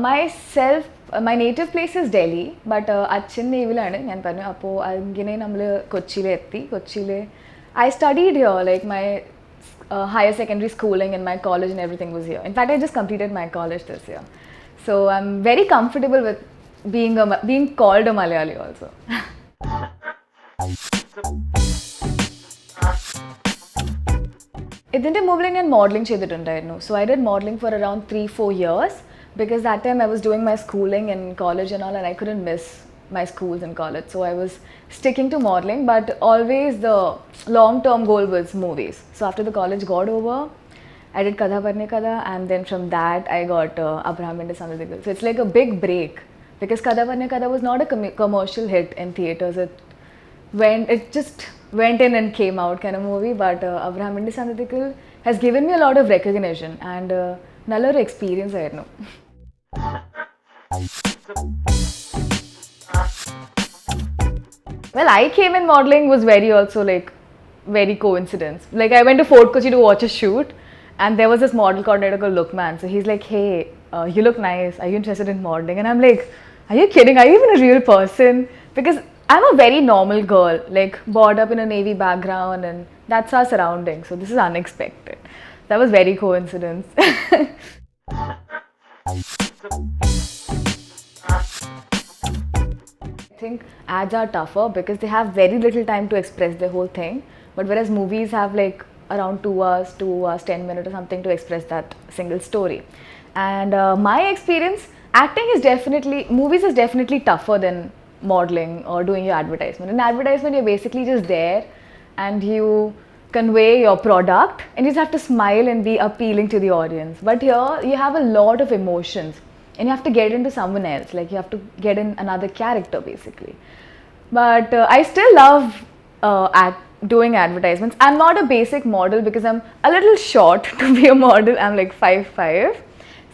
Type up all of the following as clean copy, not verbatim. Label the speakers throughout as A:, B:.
A: My native place is Delhi, but അച്ഛൻ നേവിലാണ് ഞാൻ പറഞ്ഞു. അപ്പോൾ അങ്ങനെ നമ്മൾ കൊച്ചിയിലെത്തി. I studied here, like my higher secondary schooling and my college and everything was here. In fact, I just completed my college this year. So I'm very comfortable with being called a Malayali also. ഇതിൻ്റെ മുകളിൽ ഞാൻ modelling ചെയ്തിട്ടുണ്ടായിരുന്നു. So I did modeling for around 3-4 years because that time I was doing my schooling in college and all, and I couldn't miss my schools and college. So I was sticking to modeling, but always the long-term goal was movies. So after the college got over, I did Kadha Parne Kadha, and then from that I got Abraham into Sandhu. So it's like a big break because Kadha Parne Kadha was not a commercial hit in theaters. It just went in and came out kind of movie, but Abraham into Sandhu has given me a lot of recognition and nallora experience aayirunnu. Well, I came in modeling was very coincidence. Like I went to Fort Kochi to watch a shoot, and there was this model coordinator called Lookman. So he's like, "Hey, you look nice. Are you interested in modeling?" And I'm like, "Are you kidding? Are you even a real person?" Because I'm a very normal girl, like brought up in a Navy background, and that's our surrounding. So this is unexpected. That was very coincidence. I think ads are tougher because they have very little time to express their whole thing, but whereas movies have like around 2 hours, 10 minutes or something to express that single story. And my experience, movies is definitely tougher than modeling or doing your advertisement. In advertisement, you're basically just there and you convey your product and you just have to smile and be appealing to the audience. But here, you have a lot of emotions. And you have to get into someone else, like you have to get in another character basically. But I still love doing advertisements. I'm not a basic model because I'm a little short to be a model. I'm like 5'5",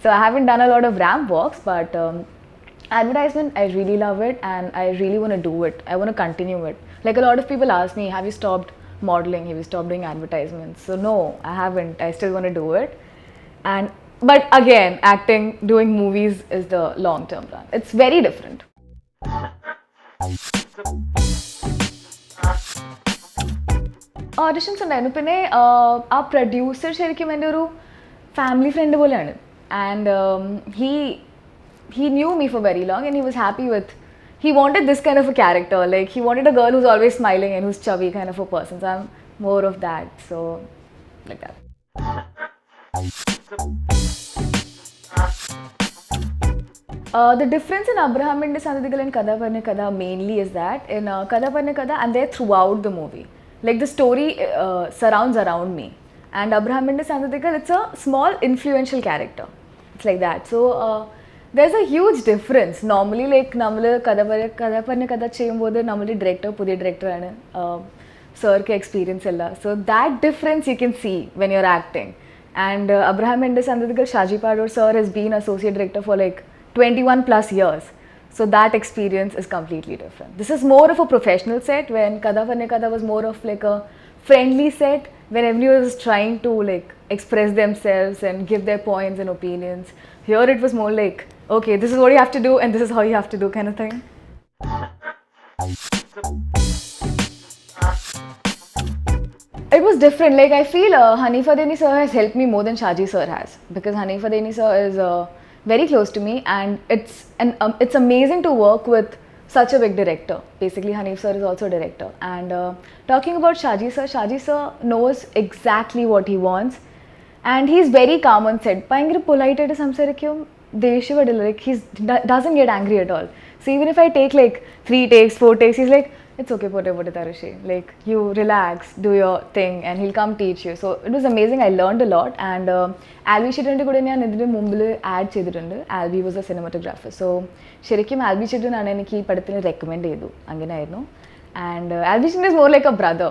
A: so I haven't done a lot of ramp walks, but advertisement, I really love it and I really want to do it. I want to continue it. Like a lot of people ask me, have you stopped modeling? Have you stopped doing advertisements? So no, I haven't. I still want to do it. But again, acting, doing movies is the long-term plan. It's very different. Auditions ഉണ്ടായിരുന്നു. പിന്നെ ആ producer ശരിക്കും എൻ്റെ ഒരു family friend പോലെയാണ്. And he knew me for very long and he was happy with, he wanted this kind of a character. Like he wanted a girl who's always smiling and who's chubby kind of a person. So I'm more of that. So like that. The difference in Abraham into Sandhu and Kadha Parne Kadha mainly is that in Kadha Parne Kadha, I'm there throughout the movie. Like the story surrounds around me. And Abraham into Sandhu, it's a small influential character. It's like that. So there's a huge difference. Normally, like nammal Kadha Parne Kadha cheyyumbodhu nammude director pudhiya director aanu sir ke experience illa. So that difference you can see when you're acting. And Abraham into Sandhu, Shaji Pador sir has been associate director for like 21 plus years. So that experience is completely different. This is more of a professional set, when Kadha Parne Kadha was more of like a friendly set when everyone was trying to like express themselves and give their points and opinions. Here it was more like, okay, this is what you have to do and this is how you have to do kind of thing. It was different. Like I feel Hanifa Deni sir has helped me more than Shaji sir has, because Hanifa Deni sir is very close to me, and it's amazing to work with such a big director. Basically, Hanif sir is also a director. And talking about Shaji sir knows exactly what he wants, and he's very calm on set. Bhayangara polite aayittu samsarikkum deshivadilla, like he doesn't get angry at all. So even if I take like 3 takes, 4 takes, he's like, it's okay, pote Tarushi. Like you relax, do your thing, and he'll come teach you. So it was amazing. I learned a lot. And Alvi Chittunde kuda njan idinte mumbile ad cheyidittunde. Alvi was a cinematographer. So ശരിക്കും ആൽബി ചിട്ടൻ ആണ് എനിക്ക് ഈ പടത്തിന് recommend ചെയ്തു, അങ്ങനെയായിരുന്നു. And Albi ചിട്ടൻ is more like a brother.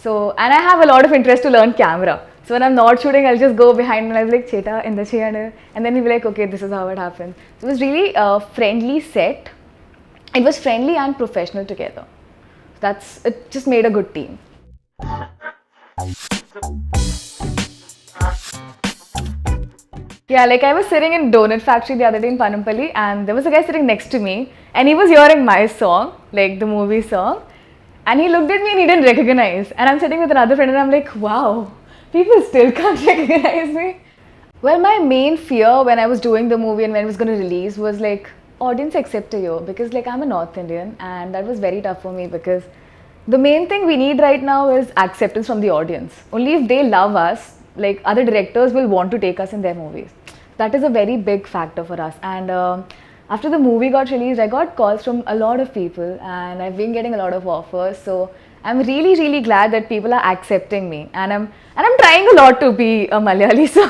A: So and I have a lot of interest to learn camera. So when I'm not shooting, I'll just go behind and I'll be like, Cheta, endha cheyanu, and then he'll be like, okay, this is how it happens. So it was really a friendly set. It was friendly and professional together. It just made a good team. Yeah, like I was sitting in Donut Factory the other day in Panampalli, and there was a guy sitting next to me, and he was hearing my song, like the movie song, and he looked at me and he didn't recognize. And I'm sitting with another friend, and I'm like, wow, people still can't recognize me. Well, my main fear when I was doing the movie and when it was going to release was like audience accepting you, because like I'm a North Indian, and that was very tough for me because the main thing we need right now is acceptance from the audience. Only if they love us, like other directors will want to take us in their movies. That is a very big factor for us. And after the movie got released, I got calls from a lot of people, and I've been getting a lot of offers. So I'm really, really glad that people are accepting me, and I'm trying a lot to be a Malayali. So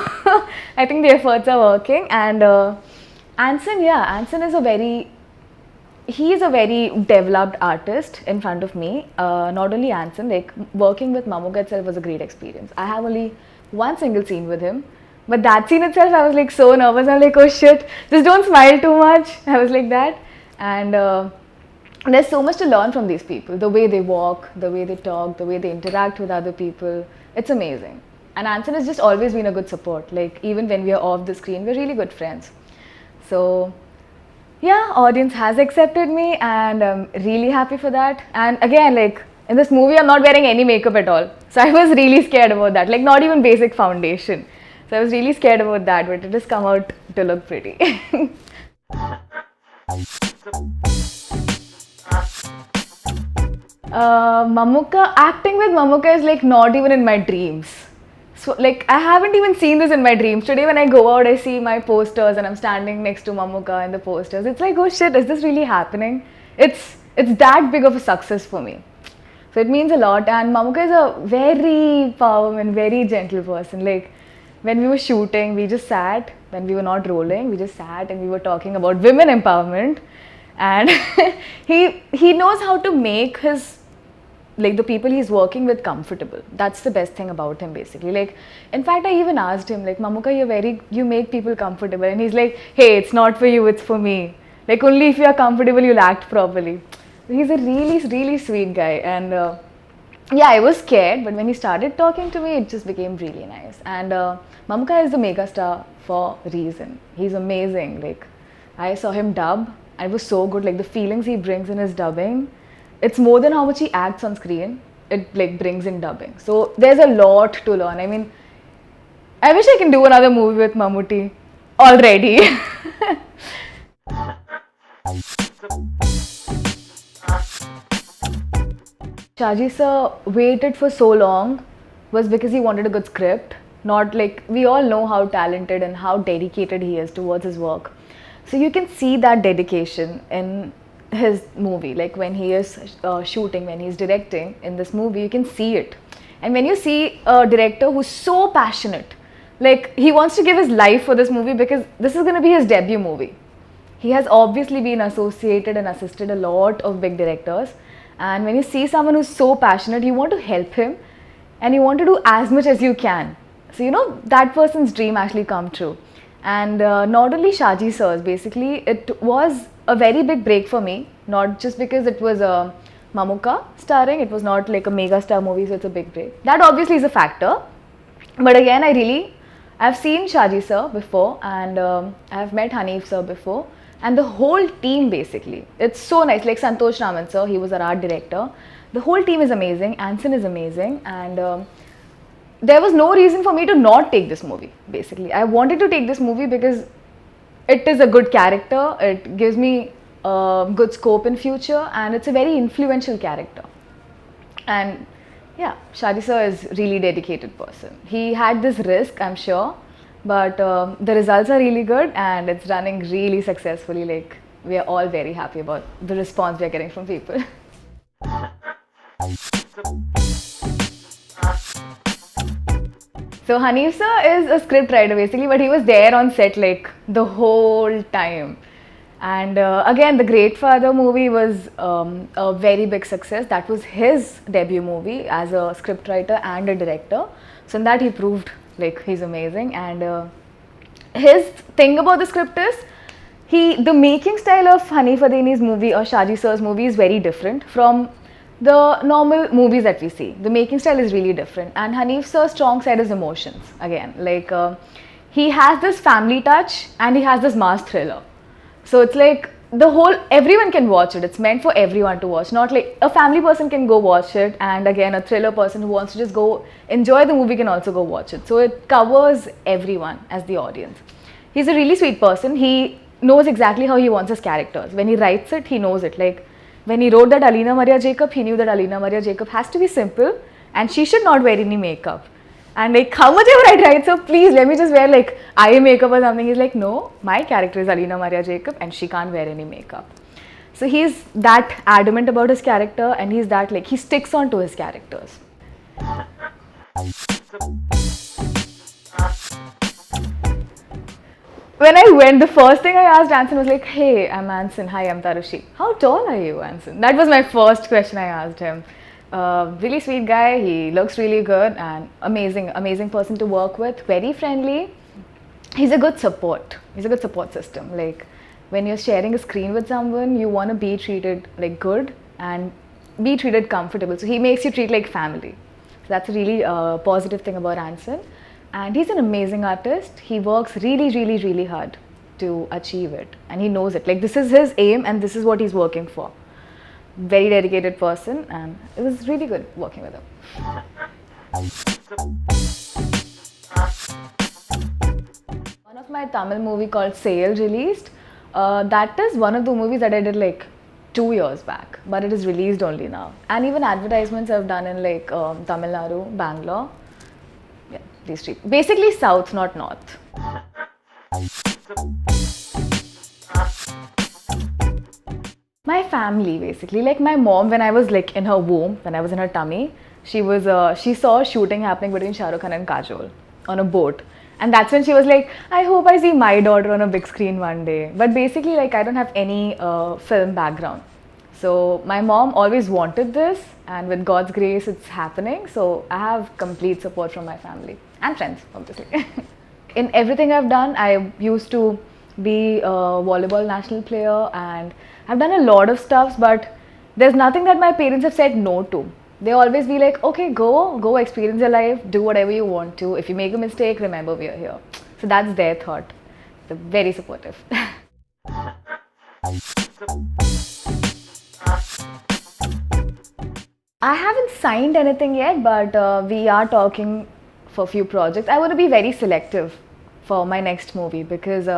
A: I think the efforts are working. And Anson, yeah, Anson is he is a very developed artist in front of me. Not only Anson, like working with Mamuka itself was a great experience. I have only one single scene with him, but that scene itself, I was like so nervous. I'm like, oh shit, just don't smile too much. I was like that. And there's so much to learn from these people. The way they walk, the way they talk, the way they interact with other people. It's amazing. And Anson has just always been a good support. Like even when we are off the screen, we're really good friends. So yeah, audience has accepted me, and I'm really happy for that. And again, like in this movie, I'm not wearing any makeup at all. So I was really scared about that. Like not even basic foundation. So I was really scared about that, but it has come out to look pretty. Mamuka, acting with Mamuka is like not even in my dreams. So like I haven't even seen this in my dreams. Today when I go out, I see my posters and I'm standing next to Mamuka in the posters. It's like, oh shit, is this really happening? It's that big of a success for me. So it means a lot. And Mamuka is a very powerful and very gentle person. Like when we were shooting, we just sat. When we were not rolling, we just sat and we were talking about women empowerment. And he knows how to make his, like the people he's working with, comfortable. That's the best thing about him basically. Like in fact, I even asked him like, Mamuka, you make people comfortable. And he's like, hey, it's not for you, it's for me. Like only if you are comfortable, you'll act properly. He's a really, really sweet guy. And yeah, I was scared, but when he started talking to me, it just became really nice. And Mamuka is the mega star for a reason. He's amazing. Like I saw him dub. It was so good. Like the feelings he brings in his dubbing, it's more than how much he acts on screen. It like brings in dubbing. So there's a lot to learn. I mean, I wish I can do another movie with Mammootty already. Shaji sir waited for so long was because he wanted a good script. Not like, we all know how talented and how dedicated he is towards his work. So you can see that dedication in his movie. Like when he is shooting, when he's directing in this movie, you can see it. And when you see a director who's so passionate, like he wants to give his life for this movie because this is going to be his debut movie. He has obviously been associated and assisted a lot of big directors. And when you see someone who's so passionate, you want to help him and you want to do as much as you can. So, you know, that person's dream actually come true. And not only Shaji sir's, basically, it was a very big break for me. Not just because it was a Mamuka starring, it was not like a mega star movie, so it's a big break. That obviously is a factor. But again, I've seen Shaji sir before, and I've met Hanif sir before. And the whole team basically, it's so nice. Like Santosh Raman sir, he was our art director. The whole team is amazing. Anson is amazing. And there was no reason for me to not take this movie, basically. I wanted to take this movie because it is a good character. It gives me good scope in future, and it's a very influential character. And yeah, Shaji sir is really dedicated person. He had this risk, I'm sure, but the results are really good and it's running really successfully. Like we are all very happy about the response we are getting from people. So Hanif sir is a script writer basically, but he was there on set like the whole time. And again, The Great Father movie was a very big success. That was his debut movie as a scriptwriter and a director. So in that he proved like he's amazing. And his thing about the script is, the making style of Hanif Adeni's movie or Shaji sir's movie is very different from the normal movies that we see. The making style is really different. And Hanif sir's strong side is emotions. Again, like he has this family touch and he has this mass thriller. So it's like everyone can watch it. It's meant for everyone to watch. Not like a family person can go watch it, and again, a thriller person who wants to just go enjoy the movie can also go watch it. So it covers everyone as the audience. He's a really sweet person. He knows exactly how he wants his characters. When he writes it, he knows it. Like when he wrote that Alina Maria Jacob, he knew that Alina Maria Jacob has to be simple and she should not wear any makeup. And like, how much ever I tried, so please let me just wear like eye makeup or something. He's like, no, my character is Alina Maria Jacob and she can't wear any makeup. So he's that adamant about his character, and he's that like, he sticks on to his characters. When I went, the first thing I asked Anson was like, hey, I'm Anson. Hi, I'm Tarushi. How tall are you, Anson? That was my first question I asked him. Really sweet guy, he looks really good and amazing person to work with, very friendly. He's a good support system. Like when you're sharing a screen with someone, you want to be treated like good and be treated comfortable. So he makes you treat like family. So that's a really positive thing about Anson. And he's an amazing artist. He works really hard to achieve it. And he knows it. Like this is his aim and this is what he's working for. Very dedicated person, and it was really good working with him. One of my Tamil movie called Sale released. That is one of the movies that I did like 2 years back, but it is released only now. And even advertisements I've done in like Tamil Nadu, Bangalore. Yeah, these three. Basically South, not North. My family basically, like my mom, when I was like in her womb, when I was in her tummy, she saw a shooting happening between Shah Rukh Khan and Kajol on a boat. And that's when she was like, I hope I see my daughter on a big screen one day. But basically like I don't have any film background. So my mom always wanted this, and with God's grace it's happening. So I have complete support from my family and friends, obviously. In everything I've done, I used to be a volleyball national player, and I've done a lot of stuff, but there's nothing that my parents have said no to. They always be like, okay, go experience your life, do whatever you want to. If you make a mistake, remember we are here. So that's their thought. They're very supportive. I haven't signed anything yet, but we are talking for a few projects. I want to be very selective for my next movie because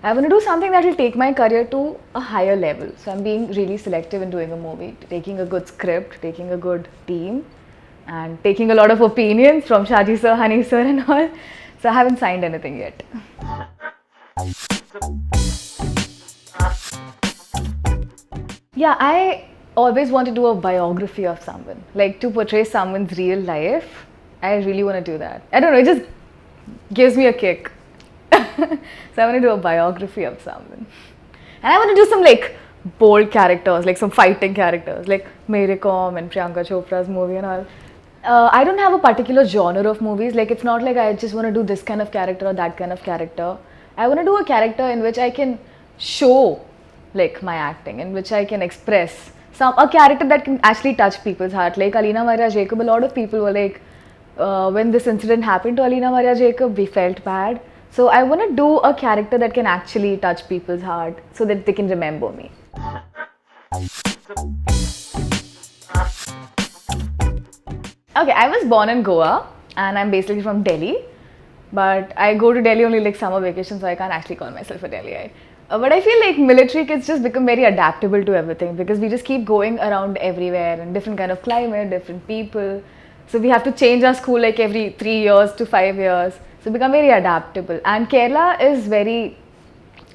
A: I want to do something that will take my career to a higher level. So I'm being really selective in doing a movie, taking a good script, taking a good team, and taking a lot of opinions from Shaji sir, Hani sir and all. So I haven't signed anything yet. Yeah, I always want to do a biography of someone, like to portray someone's real life. I really want to do that. I don't know, it just gives me a kick. So I want to do a biography of someone. And I want to do some like bold characters, like some fighting characters, like Mary Kom and Priyanka Chopra's movie and all. I don't have a particular genre of movies. Like it's not like I just want to do this kind of character or that kind of character. I want to do a character in which I can show like my acting, in which I can express a character that can actually touch people's heart. Like Alina Maria Jacob, a lot of people were like, when this incident happened to Alina Maria Jacob, we felt bad. So I want to do a character that can actually touch people's heart so that they can remember me. Okay, I was born in Goa and I'm basically from Delhi. But I go to Delhi only like summer vacation, so I can't actually call myself a Delhiite. But I feel like military kids just become very adaptable to everything because we just keep going around everywhere and different kind of climate, different people. So we have to change our school like every 3 years to 5 years. So become very adaptable. And Kerala is very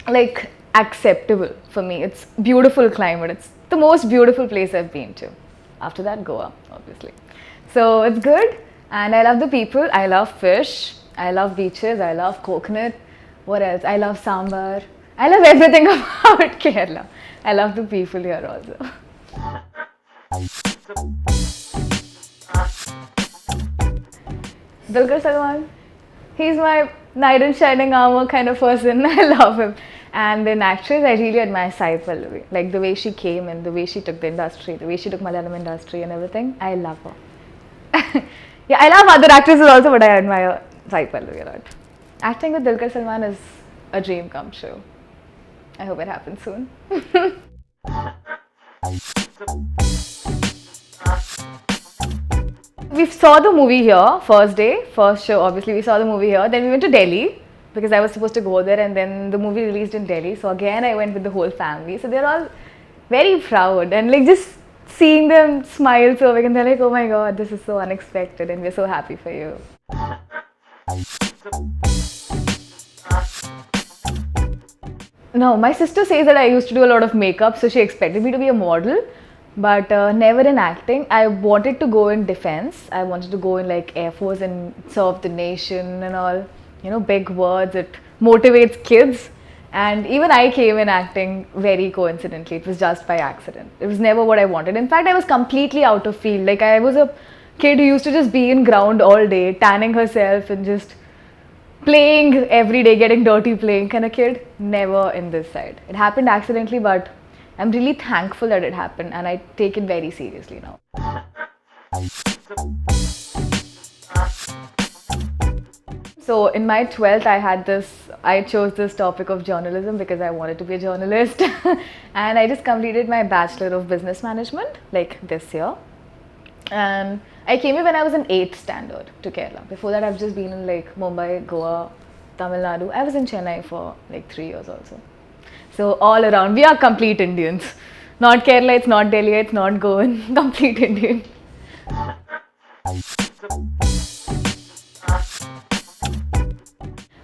A: like acceptable for me. It's beautiful climate. It's the most beautiful place I've been to. After that, Goa, obviously. So it's good. And I love the people. I love fish. I love beaches. I love coconut. What else? I love sambar. I love everything about Kerala. I love the people here also. Dulquer Salmaan. He's my knight in shining armor kind of person. I love him. And in actress, I really admire Sai Pallavi. Like the way she came and the way she took the industry, the way she took Malayalam industry and everything. I love her. Yeah, I love other actresses also, but I admire Sai Pallavi a lot. Acting with Dulquer Salmaan is a dream come true. I hope it happens soon. We saw the movie here, first day, first show, obviously we saw the movie here. Then we went to Delhi because I was supposed to go there, and then the movie released in Delhi. So again I went with the whole family. So they're all very proud, and like just seeing them smile so big, and they're like, oh my god, this is so unexpected and we're so happy for you. No, my sister says that I used to do a lot of makeup, so she expected me to be a model, but never in acting. I wanted to go in defense. I wanted to go in like Air Force and serve the nation and all. You know, big words. It motivates kids. And even I came in acting very coincidentally. It was just by accident. It was never what I wanted. In fact, I was completely out of field. Like I was a kid who used to just be in ground all day, tanning herself and just playing every day, getting dirty playing kind of kid. Never in this side. It happened accidentally, but I'm really thankful that it happened, and I take it very seriously now. So in my 12th, I chose this topic of journalism because I wanted to be a journalist. And I just completed my Bachelor of Business Management like this year. And I came here when I was in 8th standard to Kerala. Before that, I've just been in like Mumbai, Goa, Tamil Nadu. I was in Chennai for like 3 years also. So all around, we are complete Indians. Not Kerala, it's not Delhi, it's not Goan. Complete Indian.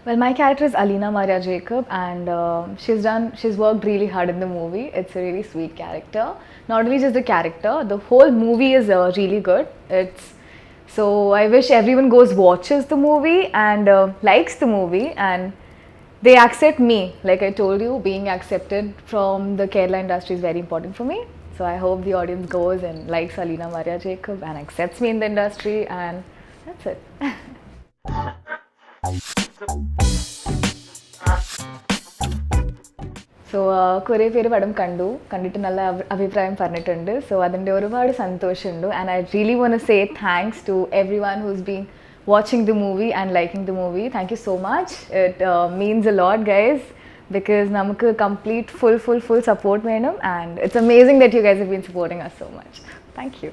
A: Well, my character is Alina Maria Jacob, and she's worked really hard in the movie. It's a really sweet character. Not only just the character, the whole movie is really good. So I wish everyone watches the movie and likes the movie, and they accept me. Like I told you, being accepted from the Kerala industry is very important for me. So I hope the audience goes and likes Alina Maria Jacob and accepts me in the industry, and that's it. So, കുറേ പേര് പടം കണ്ടിട്ട് നല്ല അഭിപ്രായം പറഞ്ഞിട്ടുണ്ട്. So, അതിൻ്റെ ഒരുപാട് സന്തോഷമുണ്ട്. And I really want to say thanks to everyone who's been watching the movie and liking the movie. Thank you so much. It means a lot, guys, because നമുക്ക് complete full support വേണം, and it's amazing that you guys have been supporting us so much. Thank you.